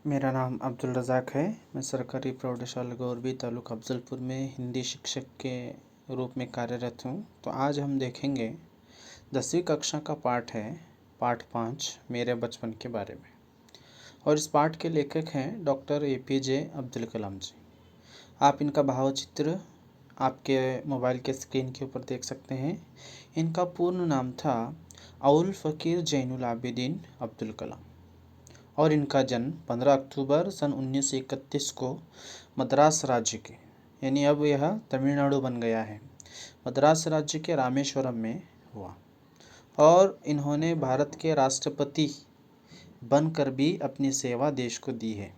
मेरा नाम अब्दुल रज़ाक है। मैं सरकारी प्रौढ़शाला गौरबी तालुका अफ़ज़लपुर में हिंदी शिक्षक के रूप में कार्यरत हूँ। तो आज हम देखेंगे 10वीं कक्षा का पाठ है, पाठ 5 मेरे बचपन के बारे में। और इस पाठ के लेखक हैं डॉक्टर APJ अब्दुल कलाम जी। आप इनका भावचित्र आपके मोबाइल के स्क्रीन के ऊपर देख सकते हैं। इनका पूर्ण नाम था अउल फ़कीर ज़ैनुल आबिदीन अब्दुल कलाम और इनका जन्म 15 अक्टूबर सन 1931 को मद्रास राज्य के, यानी अब यह तमिलनाडु बन गया है, मद्रास राज्य के रामेश्वरम में हुआ। और इन्होंने भारत के राष्ट्रपति बनकर भी अपनी सेवा देश को दी है।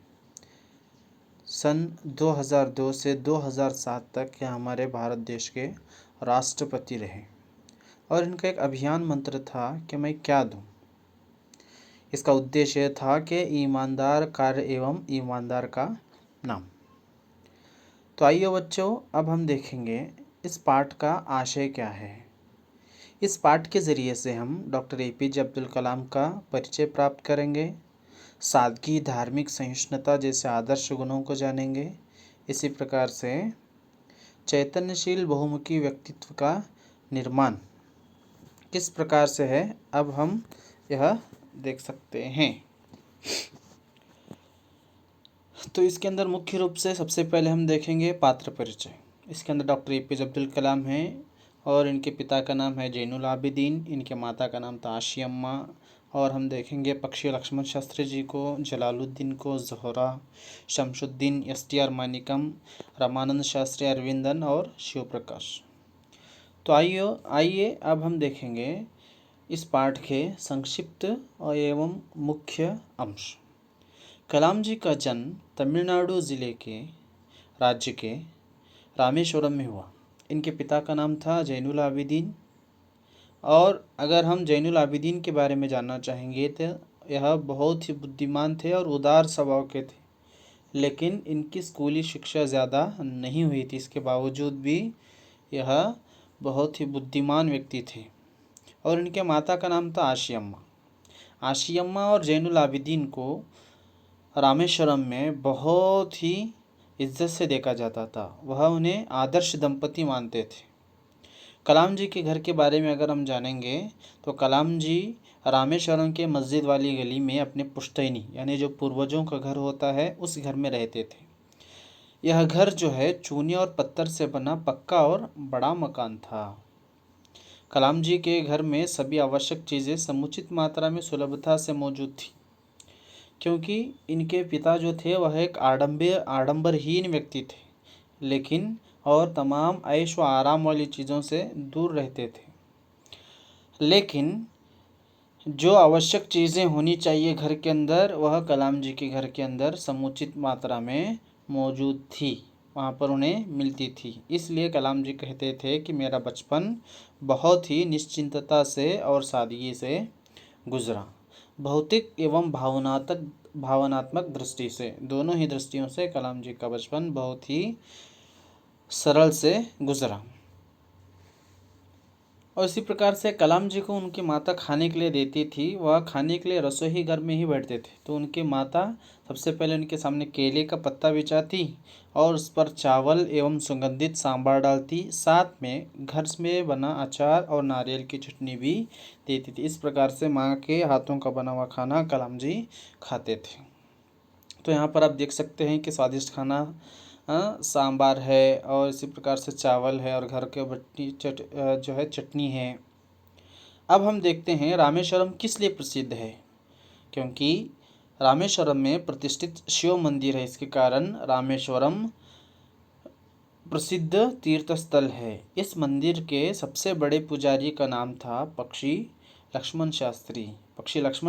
सन 2002 से 2007 तक यह हमारे भारत देश के राष्ट्रपति रहे। और इनका एक अभियान मंत्र था कि मैं क्या दूं। इसका उद्देश्य था कि ईमानदार कार्य एवं ईमानदार का नाम। तो आइए बच्चों, अब हम देखेंगे इस पाठ का आशय क्या है। इस पाठ के ज़रिए से हम डॉक्टर APJ अब्दुल कलाम का परिचय प्राप्त करेंगे, सादगी, धार्मिक सहिष्णुता जैसे आदर्श गुणों को जानेंगे। इसी प्रकार से चैतन्यशील बहुमुखी व्यक्तित्व का निर्माण किस प्रकार से है, अब हम यह देख सकते हैं। तो इसके अंदर मुख्य रूप से सबसे पहले हम देखेंगे पात्र परिचय। इसके अंदर डॉक्टर APJ अब्दुल कलाम हैं और इनके पिता का नाम है ज़ैनुल आबिदीन, इनके माता का नाम था आशी अम्मा। और हम देखेंगे पक्षी लक्ष्मण शास्त्री जी को, जलालुद्दीन को, ज़ोहरा, शमसुद्दीन, STR मानिकम, रामानंद शास्त्री, अरविंदन और शिव प्रकाश। तो आइए अब हम देखेंगे इस पाठ के संक्षिप्त और एवं मुख्य अंश। कलाम जी का जन्म तमिलनाडु ज़िले के राज्य के रामेश्वरम में हुआ। इनके पिता का नाम था ज़ैनुल आबिदीन। और अगर हम ज़ैनुल आबिदीन के बारे में जानना चाहेंगे तो यह बहुत ही बुद्धिमान थे और उदार स्वभाव के थे, लेकिन इनकी स्कूली शिक्षा ज़्यादा नहीं हुई थी। इसके बावजूद भी यह बहुत ही बुद्धिमान व्यक्ति थे। और इनके माता का नाम था आशी अम्मा। आशी अम्मा और ज़ैनुल आबिदीन को रामेश्वरम में बहुत ही इज्जत से देखा जाता था। वह उन्हें आदर्श दंपति मानते थे। कलाम जी के घर के बारे में अगर हम जानेंगे तो कलाम जी रामेश्वरम के मस्जिद वाली गली में अपने पुश्तैनी, यानी जो पूर्वजों का घर होता है, उस घर में रहते थे। यह घर जो है चूने और पत्थर से बना पक्का और बड़ा मकान था। कलाम जी के घर में सभी आवश्यक चीज़ें समुचित मात्रा में सुलभता से मौजूद थी, क्योंकि इनके पिता जो थे वह एक आडंबरहीन व्यक्ति थे, लेकिन और तमाम ऐश व आराम वाली चीज़ों से दूर रहते थे। लेकिन जो आवश्यक चीज़ें होनी चाहिए घर के अंदर, वह कलाम जी के घर के अंदर समुचित मात्रा में मौजूद थी, वहाँ पर उन्हें मिलती थी। इसलिए कलाम जी कहते थे कि मेरा बचपन बहुत ही निश्चिंतता से और सादगी से गुजरा। भौतिक एवं भावनात्मक दृष्टि से, दोनों ही दृष्टियों से कलाम जी का बचपन बहुत ही सरल से गुजरा। और इसी प्रकार से कलाम जी को उनकी माता खाने के लिए देती थी। वह खाने के लिए रसोई घर में ही बैठते थे, तो उनकी माता सबसे पहले उनके सामने केले का पत्ता बिछाती और उस पर चावल एवं सुगंधित सांभर डालती, साथ में घर में बना अचार और नारियल की चटनी भी देती थी। इस प्रकार से माँ के हाथों का बना हुआ खाना कलाम जी खाते थे। तो यहाँ पर आप देख सकते हैं कि स्वादिष्ट खाना सांबार है और इसी प्रकार से चावल है और घर के बट्टी जो है चटनी है। अब हम देखते हैं रामेश्वरम किस लिए प्रसिद्ध है। क्योंकि रामेश्वरम में प्रतिष्ठित शिव मंदिर है, इसके कारण रामेश्वरम प्रसिद्ध तीर्थ स्थल है। इस मंदिर के सबसे बड़े पुजारी का नाम था पक्षी लक्ष्मण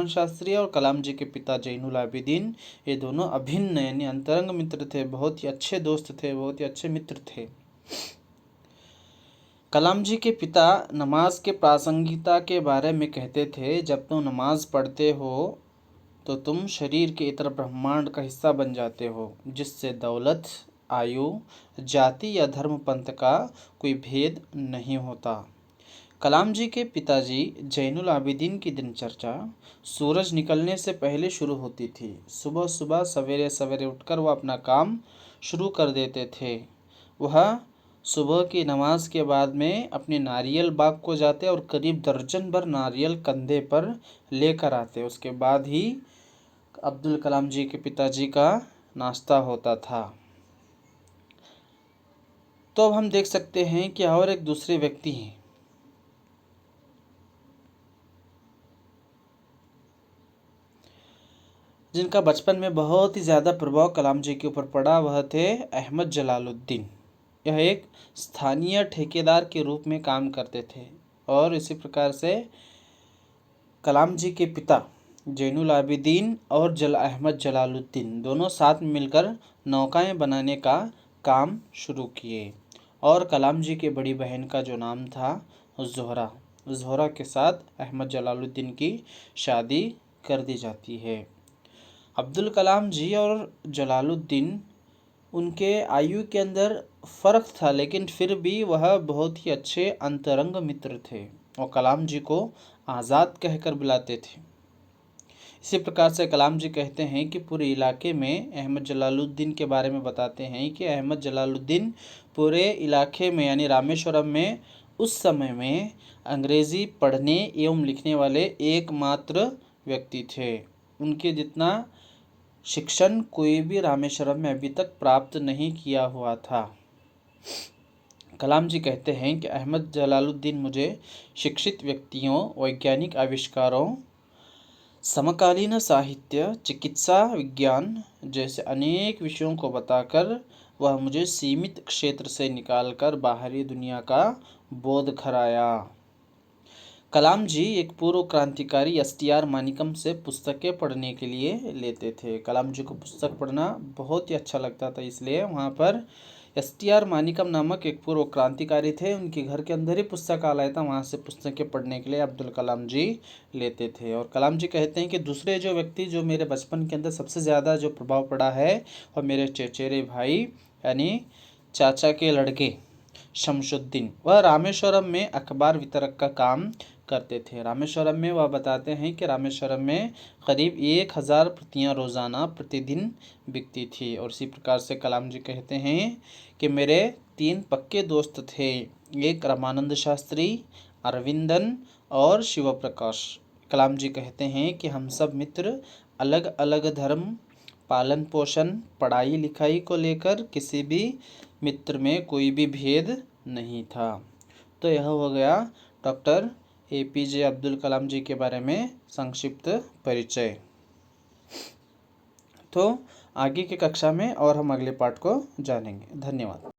शास्त्री और कलाम जी के पिता ज़ैनुल आबिदीन, ये दोनों अभिन्न यानी अंतरंग मित्र थे, बहुत ही अच्छे दोस्त थे, बहुत ही अच्छे मित्र थे। कलाम जी के पिता नमाज के प्रासंगिकता के बारे में कहते थे, जब तुम नमाज पढ़ते हो तो तुम शरीर के इतर ब्रह्मांड का हिस्सा बन जाते हो, जिससे दौलत, आयु, जाति या धर्म पंथ का कोई भेद नहीं होता। कलाम जी के पिताजी जैनुल आबिदीन की दिनचर्या सूरज निकलने से पहले शुरू होती थी। सुबह सुबह सवेरे सवेरे उठकर वह अपना काम शुरू कर देते थे। वह सुबह की नमाज के बाद में अपने नारियल बाग को जाते और करीब दर्जन भर नारियल कंधे पर लेकर आते। उसके बाद ही अब्दुल कलाम जी के पिताजी का नाश्ता होता था। तो अब हम देख सकते हैं कि और एक दूसरे व्यक्ति हैं जिनका बचपन में बहुत ही ज़्यादा प्रभाव कलाम जी के ऊपर पड़ा। वह थे अहमद जलालुद्दीन। यह एक स्थानीय ठेकेदार के रूप में काम करते थे और इसी प्रकार से कलाम जी के पिता जैनुल आबिदीन और अहमद जलालुद्दीन दोनों साथ में मिलकर नौकाएं बनाने का काम शुरू किए। और कलाम जी के बड़ी बहन का जो नाम था ज़ोहरा के साथ अहमद जलालुद्दीन की शादी कर दी जाती है। अब्दुल कलाम जी और जलालुद्दीन, उनके आयु के अंदर फ़र्क था, लेकिन फिर भी वह बहुत ही अच्छे अंतरंग मित्र थे और कलाम जी को आज़ाद कहकर बुलाते थे। इसी प्रकार से कलाम जी कहते हैं कि पूरे इलाके में अहमद जलालुद्दीन के बारे में बताते हैं कि अहमद जलालुद्दीन पूरे इलाके में यानी रामेश्वरम में उस समय में अंग्रेज़ी पढ़ने एवं लिखने वाले एकमात्र व्यक्ति थे। उनके जितना शिक्षण कोई भी रामेश्वरम में अभी तक प्राप्त नहीं किया हुआ था। कलाम जी कहते हैं कि अहमद जलालुद्दीन मुझे शिक्षित व्यक्तियों, वैज्ञानिक आविष्कारों, समकालीन साहित्य, चिकित्सा विज्ञान जैसे अनेक विषयों को बताकर वह मुझे सीमित क्षेत्र से निकालकर बाहरी दुनिया का बोध कराया। कलाम जी एक पूर्व क्रांतिकारी एस.टी.आर. मानिकम से पुस्तकें पढ़ने के लिए लेते थे। कलाम जी को पुस्तक पढ़ना बहुत ही अच्छा लगता था, इसलिए वहाँ पर एस.टी.आर. मानिकम नामक एक पूर्व क्रांतिकारी थे, उनके घर के अंदर ही पुस्तकालय था, वहाँ से पुस्तकें पढ़ने के लिए अब्दुल कलाम जी लेते थे। और कलाम जी कहते हैं कि दूसरे जो व्यक्ति जो मेरे बचपन के अंदर सबसे ज़्यादा जो प्रभाव पड़ा है और मेरे चचेरे भाई यानी चाचा के लड़के शमशुद्दीन, वह रामेश्वरम में अखबार वितरक का काम करते थे। रामेश्वरम में वह बताते हैं कि रामेश्वरम में करीब 1000 प्रतियां रोज़ाना प्रतिदिन बिकती थी। और इसी प्रकार से कलाम जी कहते हैं कि मेरे 3 पक्के दोस्त थे, एक रामानंद शास्त्री, अरविंदन और शिव प्रकाश। कलाम जी कहते हैं कि हम सब मित्र अलग अलग धर्म, पालन पोषण, पढ़ाई लिखाई को लेकर किसी भी मित्र में कोई भी भेद नहीं था। तो यह हो गया डॉक्टर APJ अब्दुल कलाम जी के बारे में संक्षिप्त परिचय। तो आगे की कक्षा में और हम अगले पाठ को जानेंगे। धन्यवाद।